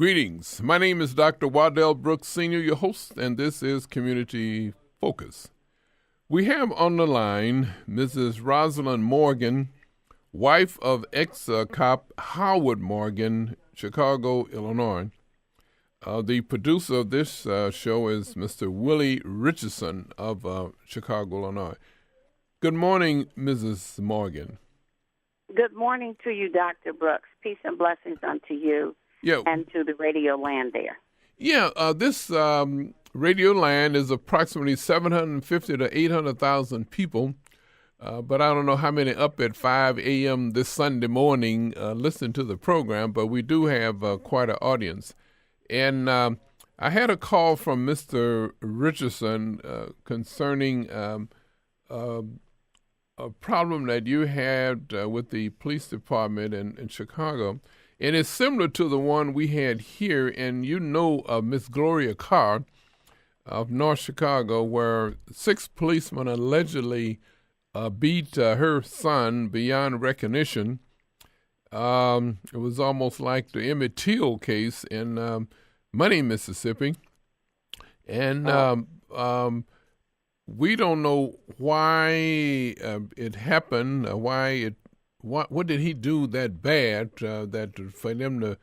Greetings. My name is Dr. Waddell Brooks, Sr., your host, and this is Community Focus. We have on the line Mrs. Rosalin Morgan, wife of ex-cop Howard Morgan, Chicago, Illinois. The producer of this show is Mr. Willie Richardson of Chicago, Illinois. Good morning, Mrs. Morgan. Good morning to you, Dr. Brooks. Peace and blessings unto you and to the radio land there. This radio land is approximately 750 to 800,000 people, but I don't know how many up at 5 a.m. this Sunday morning listening to the program, but we do have quite an audience. And I had a call from Mr. Richardson concerning a problem that you had with the police department in Chicago. And it's similar to the one we had here, and you know Miss Gloria Carr of North Chicago, where 6 policemen allegedly beat her son beyond recognition. It was almost like the Emmett Till case in Money, Mississippi. And we don't know why it happened, what did he do that bad that for them to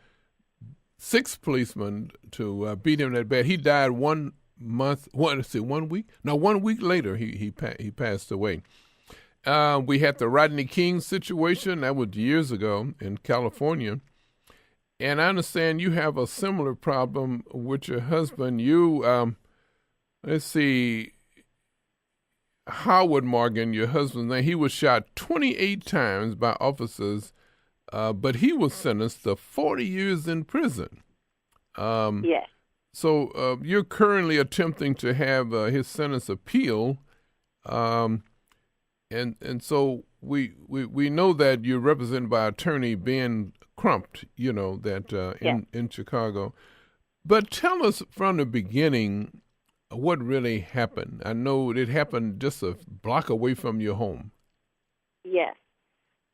6 policemen to beat him that bad? He died 1 week? No, 1 week later he passed away. We had the Rodney King situation. That was years ago in California. And I understand you have a similar problem with your husband. You, Howard Morgan, your husband's name, he was shot 28 times by officers, but he was sentenced to 40 years in prison. Yes. So you're currently attempting to have his sentence appealed, and so we know that you're represented by attorney Ben Crump, in Chicago. But tell us from the beginning what really happened. I know it happened just a block away from your home. Yes.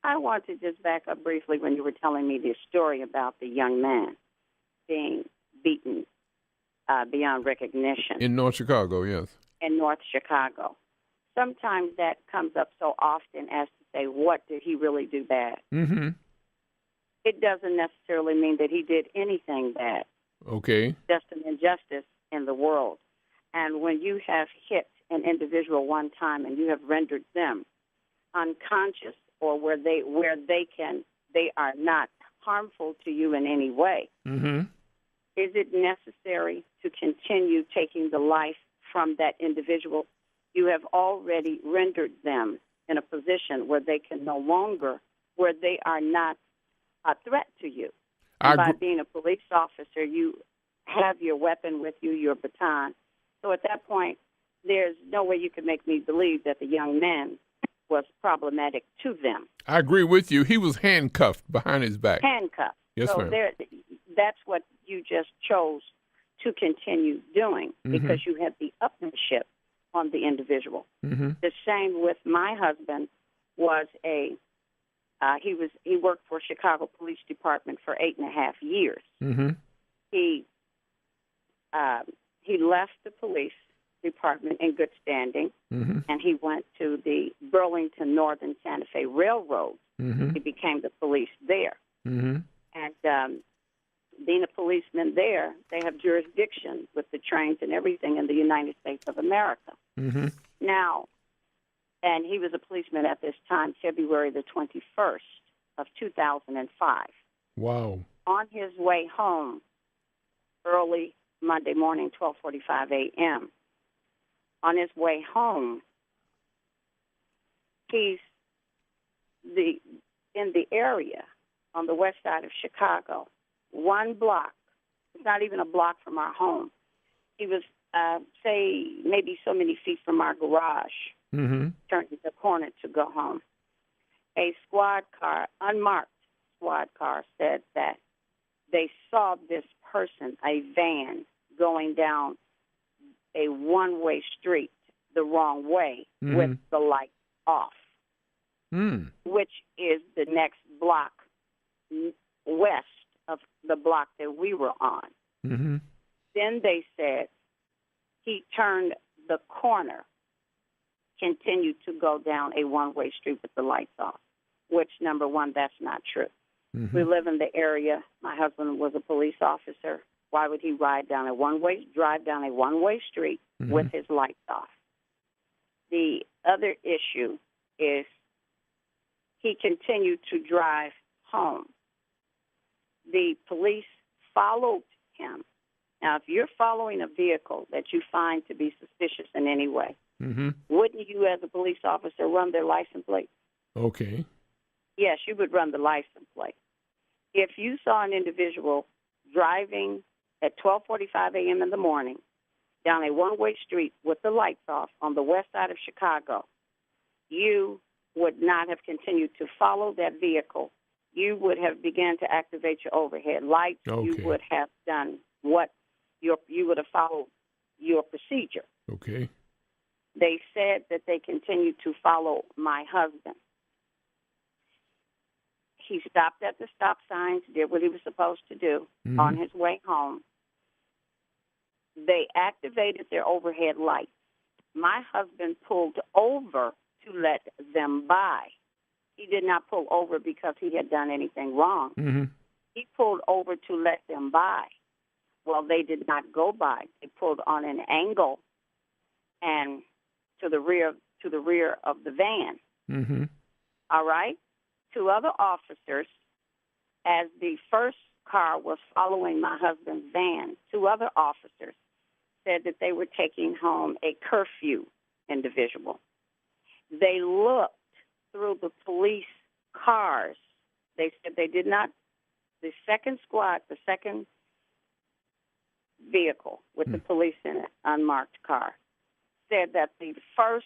I want to just back up briefly when you were telling me this story about the young man being beaten beyond recognition. In North Chicago, yes. In North Chicago. Sometimes that comes up so often as to say, what did he really do bad? Mm-hmm. It doesn't necessarily mean that he did anything bad. Okay. Just an injustice in the world. And when you have hit an individual one time and you have rendered them unconscious, or where they are not harmful to you in any way, mm-hmm. is it necessary to continue taking the life from that individual? You have already rendered them in a position where they can no longer, where they are not a threat to you. And by being a police officer, you have your weapon with you, your baton. So at that point, there's no way you can make me believe that the young man was problematic to them. I agree with you. He was handcuffed behind his back. Handcuffed. Yes, so ma'am. That's what you just chose to continue doing, mm-hmm. because you had the upmanship on the individual. Mm-hmm. The same with my husband. Was he worked for Chicago Police Department for 8.5 years. Mm-hmm. He left the police department in good standing, mm-hmm. and he went to the Burlington Northern Santa Fe Railroad. Mm-hmm. He became the police there. Mm-hmm. And being a policeman there, they have jurisdiction with the trains and everything in the United States of America. Mm-hmm. Now, and he was a policeman at this time, February the 21st of 2005. Wow. On his way home, early Monday morning, 12:45 a.m., on his way home, he's in the area on the west side of Chicago, 1 block. It's not even a block from our home. He was, say, maybe so many feet from our garage, mm-hmm. turning the corner to go home. A squad car, unmarked squad car, said that they saw this person, a van, going down a one-way street the wrong way mm-hmm. with the light off, mm. which is the next block west of the block that we were on. Mm-hmm. Then they said he turned the corner, continued to go down a one-way street with the lights off, which, number one, that's not true. Mm-hmm. We live in the area. My husband was a police officer. Why would he drive down a one-way street Mm-hmm. with his lights off? The other issue is he continued to drive home. The police followed him. Now, if you're following a vehicle that you find to be suspicious in any way, Mm-hmm. wouldn't you, as a police officer, run their license plate? Okay. Yes, you would run the license plate. If you saw an individual driving at 12:45 a.m. in the morning down a one-way street with the lights off on the west side of Chicago, you would not have continued to follow that vehicle. You would have begun to activate your overhead lights. Okay. You would have done you would have followed your procedure. Okay. They said that they continued to follow my husband. He stopped at the stop signs, did what he was supposed to do Mm-hmm. on his way home. They activated their overhead lights. My husband pulled over to let them by. He did not pull over because he had done anything wrong. Mm-hmm. He pulled over to let them by. Well, they did not go by. They pulled on an angle and to the rear of the van. Mm-hmm. All right? Two other officers, as the first car was following my husband's van, two other officers said that they were taking home a curfew individual. They looked through the police cars. They said they did not, the second vehicle with the police in it, unmarked car, said that the first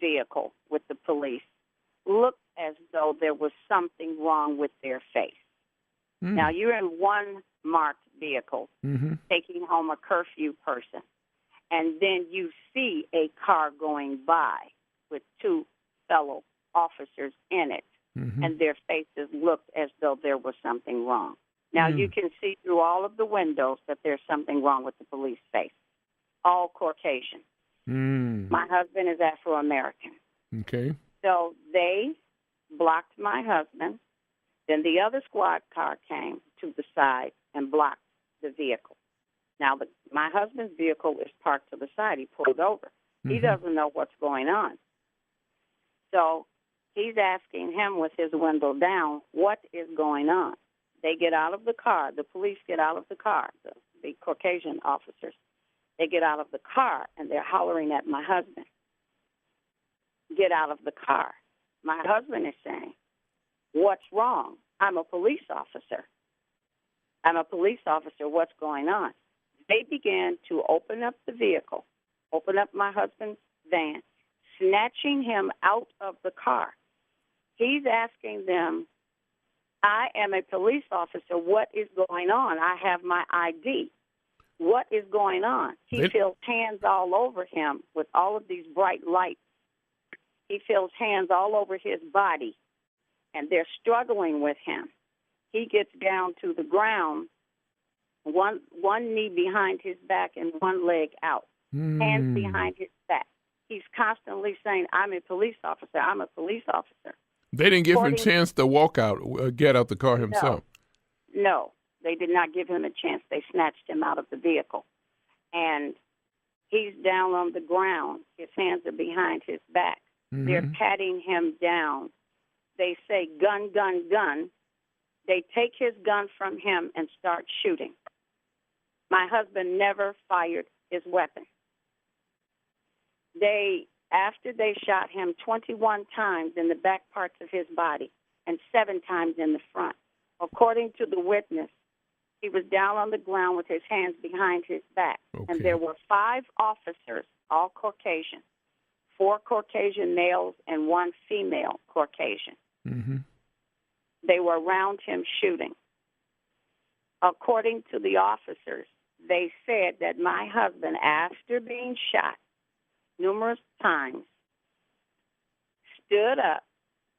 vehicle with the police looked as though there was something wrong with their face. Mm-hmm. Now, you're in one marked vehicle Mm-hmm. taking home a curfew person, and then you see a car going by with two fellow officers in it, Mm-hmm. and their faces looked as though there was something wrong. Now, you can see through all of the windows that there's something wrong with the police face. All Caucasian. Mm. My husband is Afro-American. Okay. So they blocked my husband. Then the other squad car came to the side and blocked the vehicle. Now, my husband's vehicle is parked to the side. He pulled over. He Mm-hmm. doesn't know what's going on. So he's asking him with his window down, what is going on? They get out of the car. The police get out of the car, the Caucasian officers. They get out of the car, and they're hollering at my husband. Get out of the car. My husband is saying, what's wrong? I'm a police officer. I'm a police officer. What's going on? They began to open up the vehicle, open up my husband's van, snatching him out of the car. He's asking them, I am a police officer. What is going on? I have my ID. What is going on? He feels hands all over him with all of these bright lights. He feels hands all over his body, and they're struggling with him. He gets down to the ground, one knee behind his back and one leg out, hands behind his back. He's constantly saying, I'm a police officer. I'm a police officer. They didn't give him a chance to walk out, get out the car himself. No, they did not give him a chance. They snatched him out of the vehicle. And he's down on the ground. His hands are behind his back. Mm-hmm. They're patting him down. They say, gun, gun, gun. They take his gun from him and start shooting. My husband never fired his weapon. After they shot him 21 times in the back parts of his body and 7 times in the front. According to the witness, he was down on the ground with his hands behind his back. Okay. And there were 5 officers, all Caucasian, 4 Caucasian males and 1 female Caucasian. Mm-hmm. They were around him shooting. According to the officers, they said that my husband, after being shot numerous times, stood up,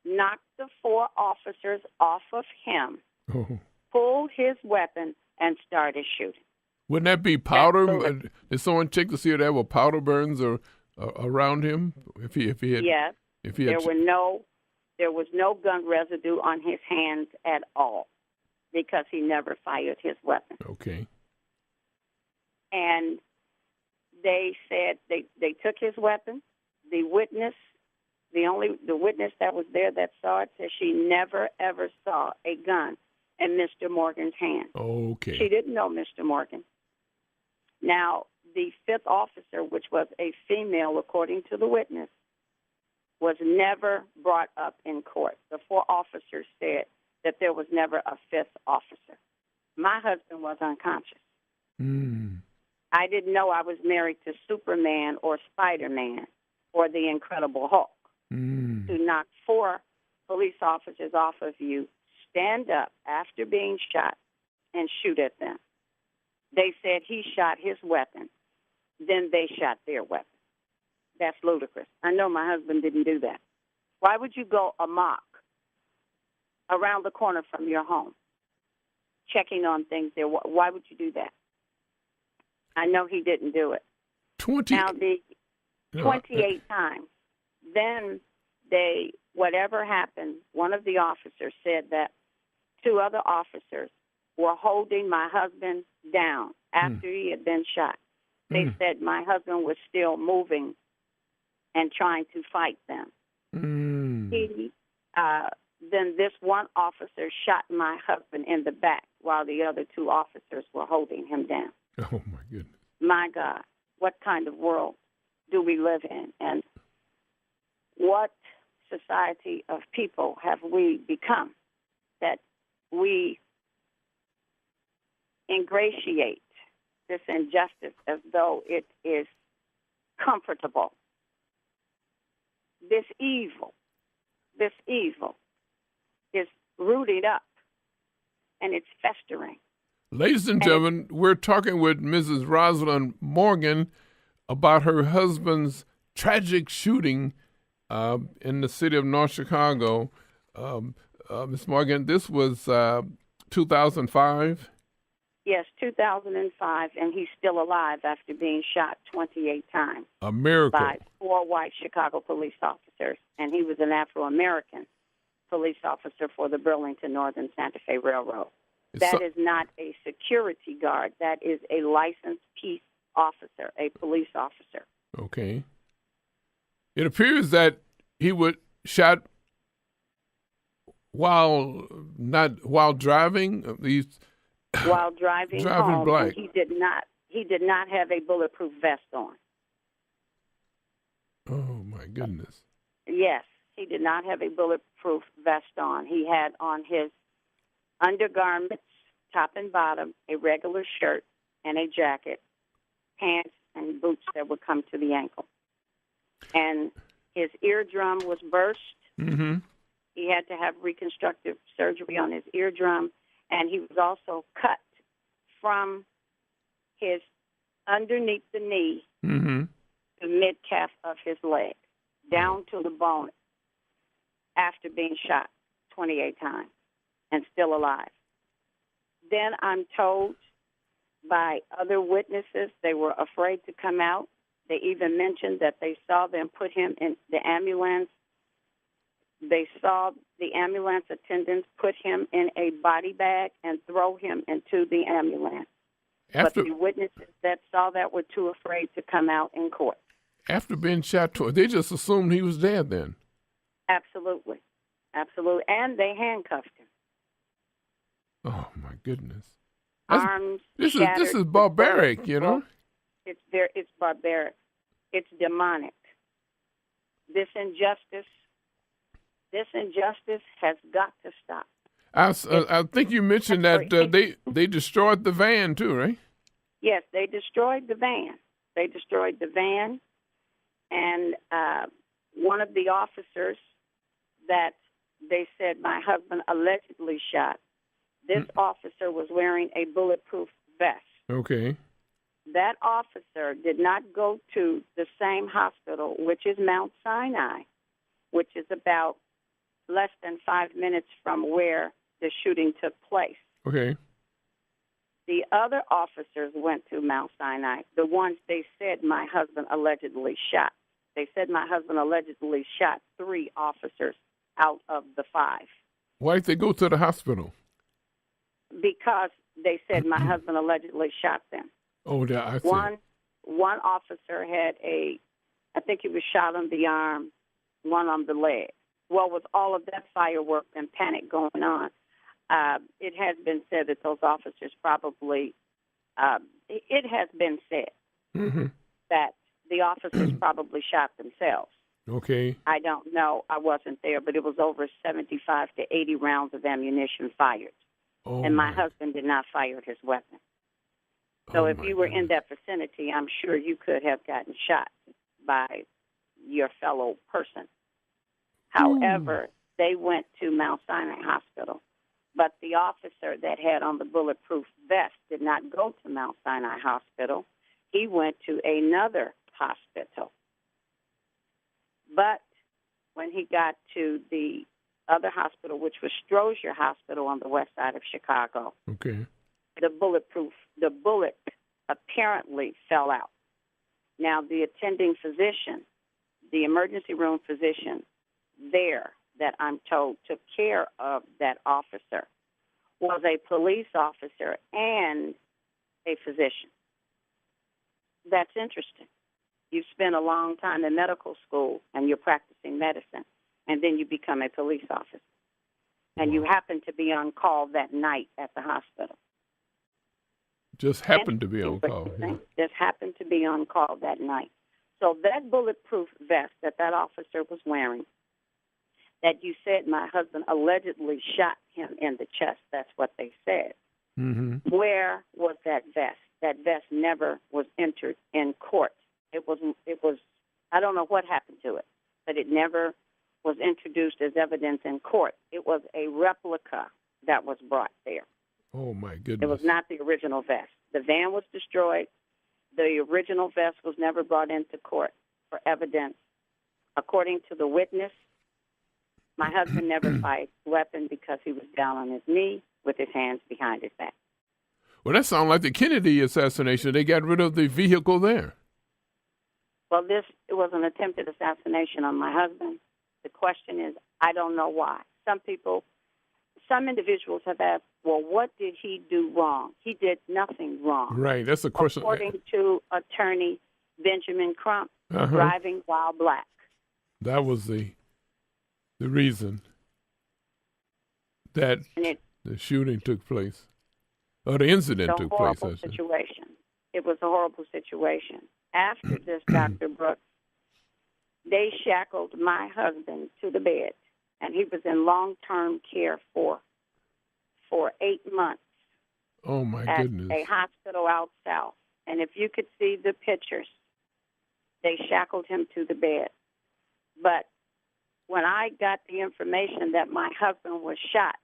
knocked the 4 officers off of him, Oh. pulled his weapon and started shooting. Wouldn't that be powder? Did someone check to see if there were powder burns or around him? If he had, yes, if he had, there was no gun residue on his hands at all because he never fired his weapon. Okay. And they said they took his weapon. The witness that was there that saw it said she never ever saw a gun in Mr. Morgan's hand. Okay. She didn't know Mr. Morgan. Now, the fifth officer, which was a female, according to the witness, was never brought up in court. The four officers said that there was never a fifth officer. My husband was unconscious. Mm. I didn't know I was married to Superman or Spider-Man or the Incredible Hulk. Mm. To knock four police officers off of you, stand up after being shot, and shoot at them. They said he shot his weapon. Then they shot their weapon. That's ludicrous. I know my husband didn't do that. Why would you go amok around the corner from your home, checking on things there? Why would you do that? I know he didn't do it. 28 times. Then whatever happened, one of the officers said that two other officers were holding my husband down after he had been shot. They said my husband was still moving and trying to fight them. Then this one officer shot my husband in the back while the other two officers were holding him down. Oh, my goodness. My God, what kind of world do we live in? And what society of people have we become that we ingratiate this injustice as though it is comfortable? This evil is rooted up and it's festering. Ladies and gentlemen, we're talking with Mrs. Rosalin Morgan about her husband's tragic shooting in the city of North Chicago. Ms. Morgan, this was 2005? Yes, 2005, and he's still alive after being shot 28 times. A miracle. By four white Chicago police officers, and he was an Afro-American police officer for the Burlington Northern Santa Fe Railroad. That is not a security guard. That is a licensed peace officer, a police officer. Okay. It appears that he was shot while driving. While driving home, black. And he did not have a bulletproof vest on. Oh my goodness. Yes, he did not have a bulletproof vest on. He had on his undergarments, top and bottom, a regular shirt and a jacket, pants and boots that would come to the ankle. And his eardrum was burst. Mm-hmm. He had to have reconstructive surgery on his eardrum, and he was also cut from his underneath the knee mm-hmm. to mid-calf of his leg, down to the bone after being shot 28 times and still alive. Then I'm told by other witnesses they were afraid to come out. They even mentioned that they saw them put him in the ambulance. They saw the ambulance attendants put him in a body bag and throw him into the ambulance. But the witnesses that saw that were too afraid to come out in court. After being shot, they just assumed he was dead then. Absolutely. Absolutely. And they handcuffed him. Oh, my goodness. Arms This is barbaric, you know? It's barbaric. It's demonic. This injustice has got to stop. I think you mentioned that they destroyed the van too, right? Yes, they destroyed the van. And one of the officers that they said my husband allegedly shot, this officer was wearing a bulletproof vest. Okay. That officer did not go to the same hospital, which is Mount Sinai, which is about less than 5 minutes from where the shooting took place. Okay. The other officers went to Mount Sinai, the ones they said my husband allegedly shot. They said my husband allegedly shot 3 officers out of the 5. Why did they go to the hospital? Because they said my husband allegedly shot them. Oh, yeah, I see. One officer had I think he was shot on the arm, one on the leg. Well, with all of that fireworks and panic going on, it has been said that those officers probably, it has been said that the officers probably shot themselves. Okay. I don't know. I wasn't there, but it was over 75 to 80 rounds of ammunition fired. Oh, and my husband did not fire his weapon. So if you were in that vicinity, I'm sure you could have gotten shot by your fellow person. However, they went to Mount Sinai Hospital, but the officer that had on the bulletproof vest did not go to Mount Sinai Hospital. He went to another hospital. But when he got to the other hospital, which was Strozier Hospital on the west side of Chicago, okay, the bullet apparently fell out. Now, the attending physician, the emergency room physician there that I'm told took care of that officer was a police officer and a physician. That's interesting. You've spent a long time in medical school and you're practicing medicine, and then you become a police officer. And you happen to be on call that night at the hospital. Just happened to be on call. Yeah. Just happened to be on call that night. So that bulletproof vest that officer was wearing, that you said my husband allegedly shot him in the chest, that's what they said. Mm-hmm. Where was that vest? That vest never was entered in court. It was. I don't know what happened to it, but it never was introduced as evidence in court. It was a replica that was brought there. Oh, my goodness. It was not the original vest. The van was destroyed. The original vest was never brought into court for evidence. According to the witness, my husband never fired his weapon because he was down on his knee with his hands behind his back. Well, that sounds like the Kennedy assassination. They got rid of the vehicle there. Well, it was an attempted assassination on my husband. The question is, I don't know why. Some individuals have asked, well, what did he do wrong? He did nothing wrong. Right, that's the question. According to attorney Benjamin Crump, driving while black. That was the reason that the shooting took place, or the incident took place. It was a horrible situation. It was a horrible situation. After this, Dr. Brooks, they shackled my husband to the bed, and he was in long-term care for 8 months. Oh, my goodness. At a hospital out south. And if you could see the pictures, they shackled him to the bed. But when I got the information that my husband was shot,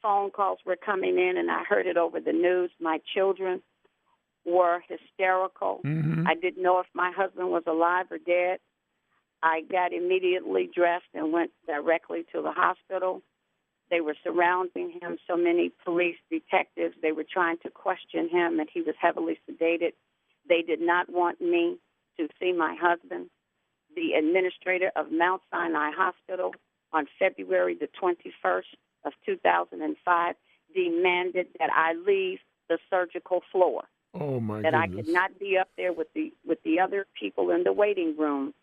phone calls were coming in, and I heard it over the news. My children were hysterical. Mm-hmm. I didn't know if my husband was alive or dead. I got immediately dressed and went directly to the hospital. They were surrounding him, so many police detectives. They were trying to question him, and he was heavily sedated. They did not want me to see my husband. The administrator of Mount Sinai Hospital on February the 21st of 2005 demanded that I leave the surgical floor. Oh, my that goodness. I could not be up there with the other people in the waiting room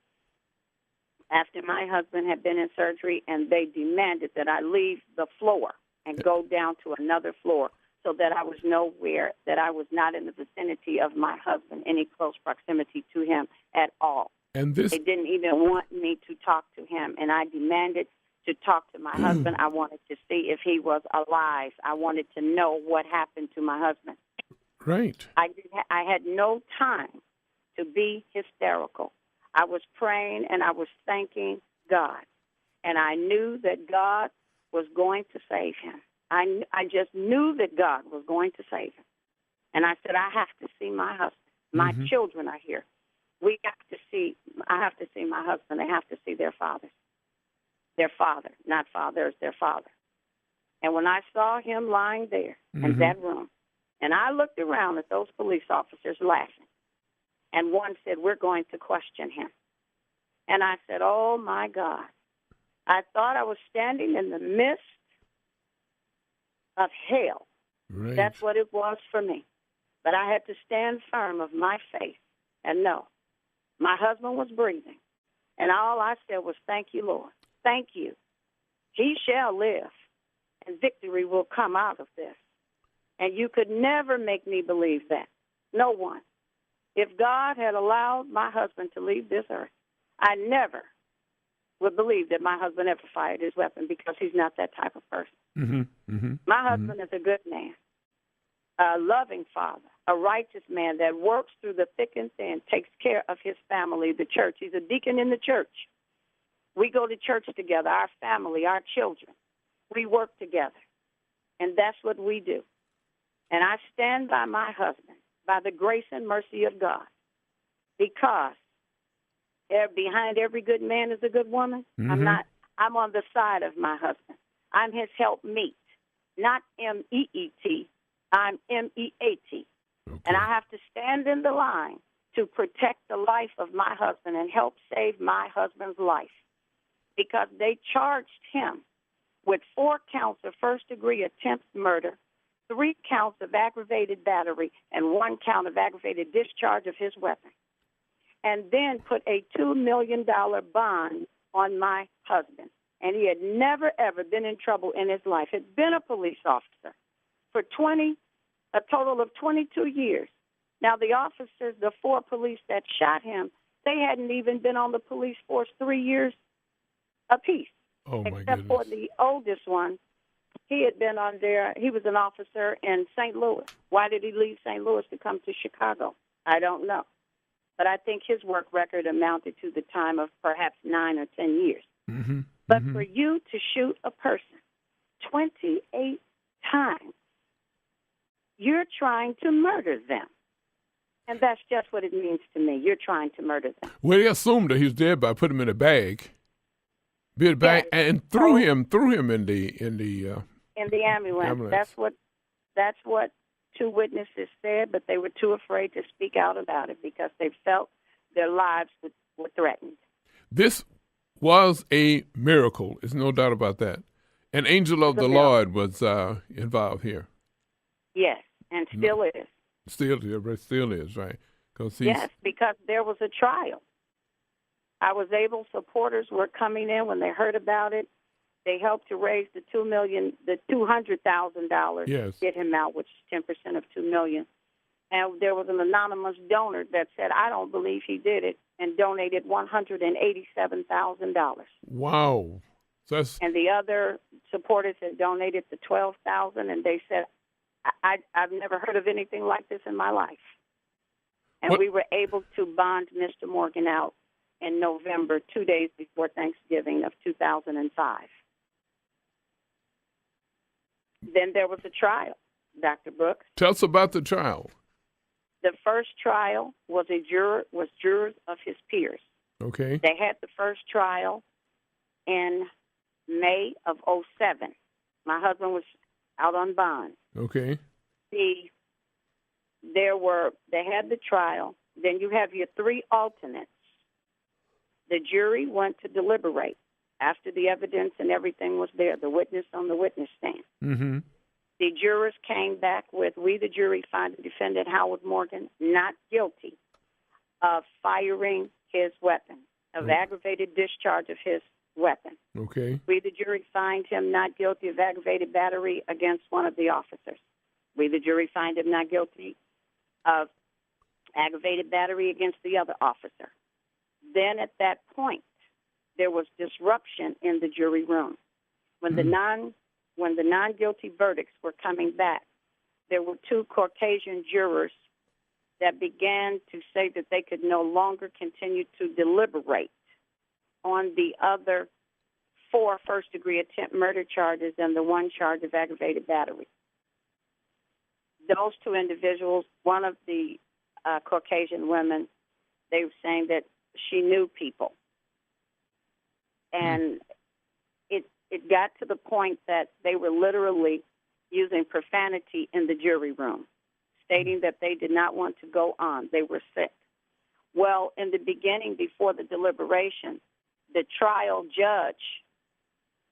after my husband had been in surgery, and they demanded that I leave the floor and go down to another floor so that I was nowhere, that I was not in the vicinity of my husband, any close proximity to him at all. And they didn't even want me to talk to him, and I demanded to talk to my husband. I wanted to see if he was alive. I wanted to know what happened to my husband. Right. I had no time to be hysterical. I was praying and I was thanking God. And I knew that God was going to save him. I just knew that God was going to save him. And I said, I have to see my husband. My children are here. I have to see my husband. They have to see their father. Their father, not fathers, their father. And when I saw him lying there in that room, and I looked around at those police officers laughing, and one said, "We're going to question him." And I said, "Oh, my God." I thought I was standing in the midst of hell. Right. That's what it was for me. But I had to stand firm of my faith and know my husband was breathing. And all I said was, "Thank you, Lord. Thank you. He shall live, and victory will come out of this." And you could never make me believe that. No one. If God had allowed my husband to leave this earth, I never would believe that my husband ever fired his weapon, because he's not that type of person. My husband is a good man, a loving father, a righteous man that works through the thick and thin, takes care of his family, the church. He's a deacon in the church. We go to church together, our family, our children. We work together, and that's what we do. And I stand by my husband, by the grace and mercy of God, because behind every good man is a good woman. I'm on the side of my husband. I'm his helpmeet, not M-E-E-T. I'm M-E-A-T. Okay. And I have to stand in the line to protect the life of my husband and help save my husband's life, because they charged him with 4 counts of first-degree attempted murder, 3 counts of aggravated battery, and 1 count of aggravated discharge of his weapon, and then put a $2 million bond on my husband. And he had never, ever been in trouble in his life. Had been a police officer for a total of 22 years. Now, the officers, the 4 police that shot him, they hadn't even been on the police force 3 years apiece. Oh, my except goodness. for the oldest one. He had been on there. He was an officer in St. Louis. Why did he leave St. Louis to come to Chicago? I don't know. But I think his work record amounted to the time of perhaps 9 or 10 years. But for you to shoot a person 28 times, you're trying to murder them. And that's just what it means to me. You're trying to murder them. Well, they assumed that he was dead by putting him in a bag. Yes. And threw him in the ambulance. That's what 2 witnesses said, but they were too afraid to speak out about it because they felt their lives were threatened. This was a miracle. There's no doubt about that. An angel of the Lord was involved here. Yes, and still is. Still is, right? Yes, because there was a trial. Supporters were coming in when they heard about it. They helped to raise the $200,000. Yes. Get him out, which is 10% of $2 million. And there was an anonymous donor that said, "I don't believe he did it," and donated $187,000. Wow. And the other supporters had donated the $12,000, and they said, I've never heard of anything like this in my life. And we were able to bond Mr. Morgan out in November, 2 days before Thanksgiving of 2005. Then there was a trial, Dr. Brooks. Tell us about the trial. The first trial was jurors of his peers. Okay. They had the first trial in May of 2007. My husband was out on bond. Okay. They had the trial. Then you have your 3 alternates. The jury went to deliberate after the evidence and everything was there, the witness on the witness stand. The jurors came back with, "We, the jury, find the defendant, Howard Morgan, not guilty of firing his weapon, of aggravated discharge of his weapon. Okay. We, the jury, find him not guilty of aggravated battery against one of the officers. We, the jury, find him not guilty of aggravated battery against the other officer." Then at that point, there was disruption in the jury room. When the non-guilty verdicts were coming back, there were 2 Caucasian jurors that began to say that they could no longer continue to deliberate on the other 4 first-degree attempt murder charges and the 1 charge of aggravated battery. Those 2 individuals, one of the Caucasian women, they were saying that she knew people. And it got to the point that they were literally using profanity in the jury room, stating that they did not want to go on. They were sick. Well, in the beginning, before the deliberation, the trial judge,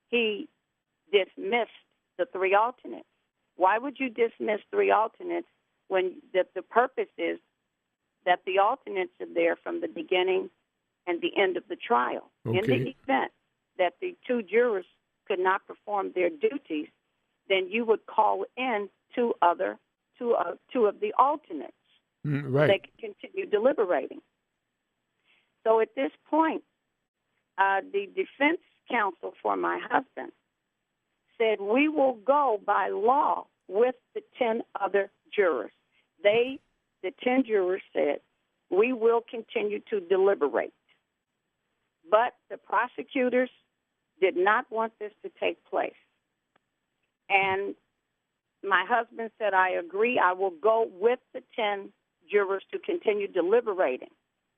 he dismissed the three alternates. Why would you dismiss three alternates when the purpose is that the alternates are there from the beginning and the end of the trial? Okay. In the event that the two jurors could not perform their duties, then you would call in two of the alternates. Right. So they could continue deliberating. So at this point, the defense counsel for my husband said, we will go by law with the 10 other jurors. The 10 jurors said, we will continue to deliberate. But the prosecutors did not want this to take place. And my husband said, I agree, I will go with the 10 jurors to continue deliberating.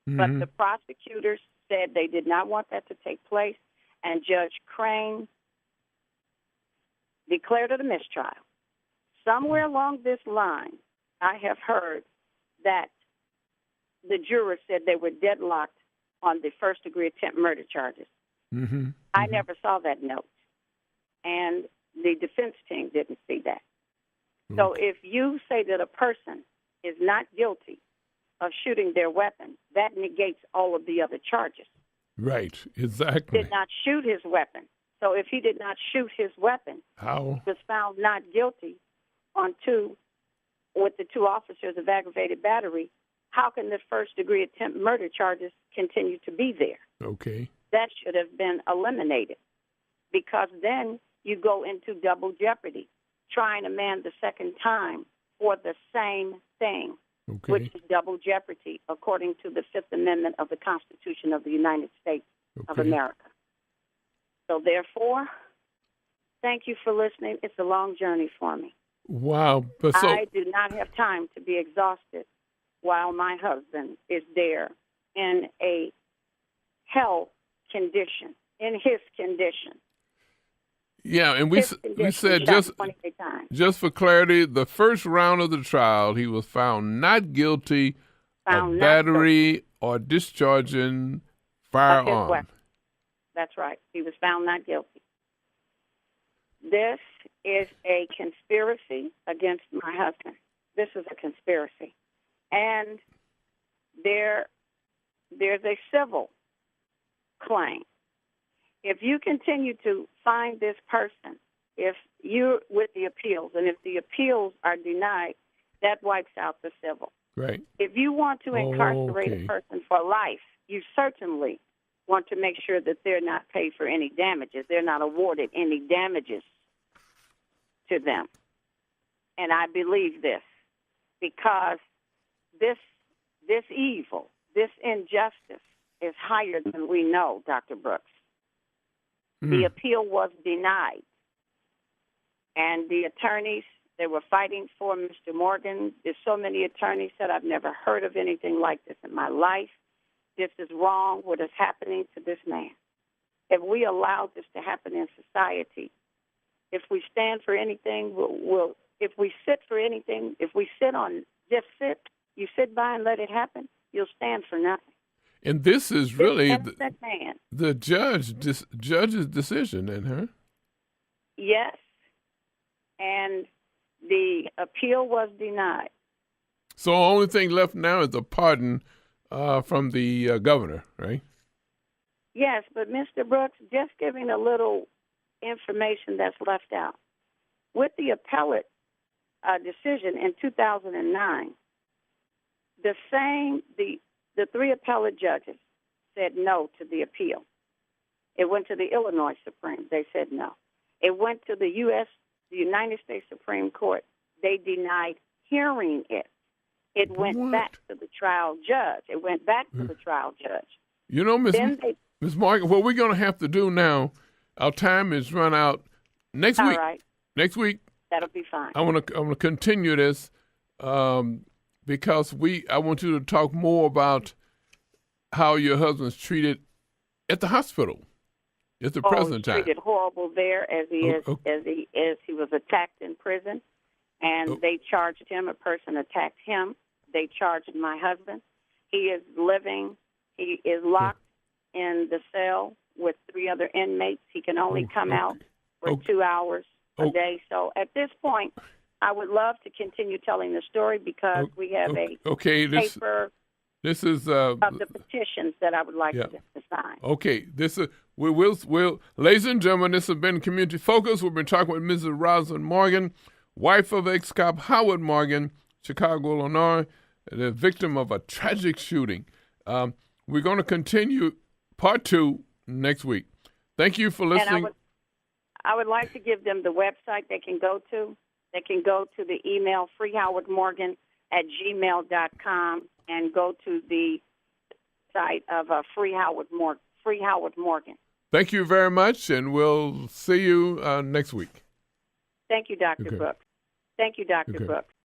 But the prosecutors said they did not want that to take place, and Judge Crane declared it a mistrial. Somewhere along this line, I have heard that the jurors said they were deadlocked on the first-degree attempt murder charges. I never saw that note, and the defense team didn't see that. So if you say that a person is not guilty of shooting their weapon, that negates all of the other charges. Right, exactly. Did not shoot his weapon. So if he did not shoot his weapon, how? He was found not guilty with the two officers of aggravated battery. How can the first-degree attempt murder charges continue to be there? Okay. That should have been eliminated, because then you go into double jeopardy, trying a man the second time for the same thing, which is double jeopardy, according to the Fifth Amendment of the Constitution of the United States of America. So therefore, thank you for listening. It's a long journey for me. Wow. But I do not have time to be exhausted while my husband is there in a hell condition, in his condition. Yeah, and we said, just for clarity, the first round of the trial, he was found not guilty of battery or discharging firearm. That's right. He was found not guilty. This is a conspiracy against my husband. This is a conspiracy. And there's a civil claim. If you continue to find this person, if you're with the appeals, and if the appeals are denied, that wipes out the civil. Right. If you want to incarcerate a person for life, you certainly want to make sure that they're not paid for any damages. They're not awarded any damages to them. And I believe this because this evil, this injustice is higher than we know, Dr. Brooks. The appeal was denied. And the attorneys, they were fighting for Mr. Morgan. There's so many attorneys said, I've never heard of anything like this in my life. This is wrong, what is happening to this man. If we allow this to happen in society, if we stand for anything, if we sit for anything, if we you sit by and let it happen, you'll stand for nothing. And this is really the judge's decision, isn't it? Yes. And the appeal was denied. So the only thing left now is a pardon from the governor, right? Yes, but Mr. Brooks, just giving a little information that's left out. With the appellate decision in 2009, the three appellate judges said no to the appeal. It went to the Illinois Supreme. They said no. It went to the United States Supreme Court. They denied hearing it. It went back to the trial judge. You know, Ms. Morgan, what we're going to have to do now, our time is run out. Next week. Right. Next week. That'll be fine. I want to continue this because I want you to talk more about how your husband's treated at the hospital. It's the Oh, present he's time. treated horrible there as he he was attacked in prison, and they charged him. A person attacked him. They charged my husband. He is living. He is locked in the cell with 3 other inmates. He can only come out for 2 hours a day. So at this point, I would love to continue telling the story because we have a paper. This is of the petitions that I would like to sign. Okay, this is we'll ladies and gentlemen, this has been Community Focus. We've been talking with Mrs. Rosalin Morgan, wife of ex-cop Howard Morgan, Chicago, Illinois, the victim of a tragic shooting. We're going to continue part 2 next week. Thank you for listening. And I would like to give them the website they can go to. They can go to the email freehowardmorgan@gmail.com and go to the site of Free Howard Morgan. Thank you very much, and we'll see you next week. Thank you, Dr. Brooks. Thank you, Dr. Brooks.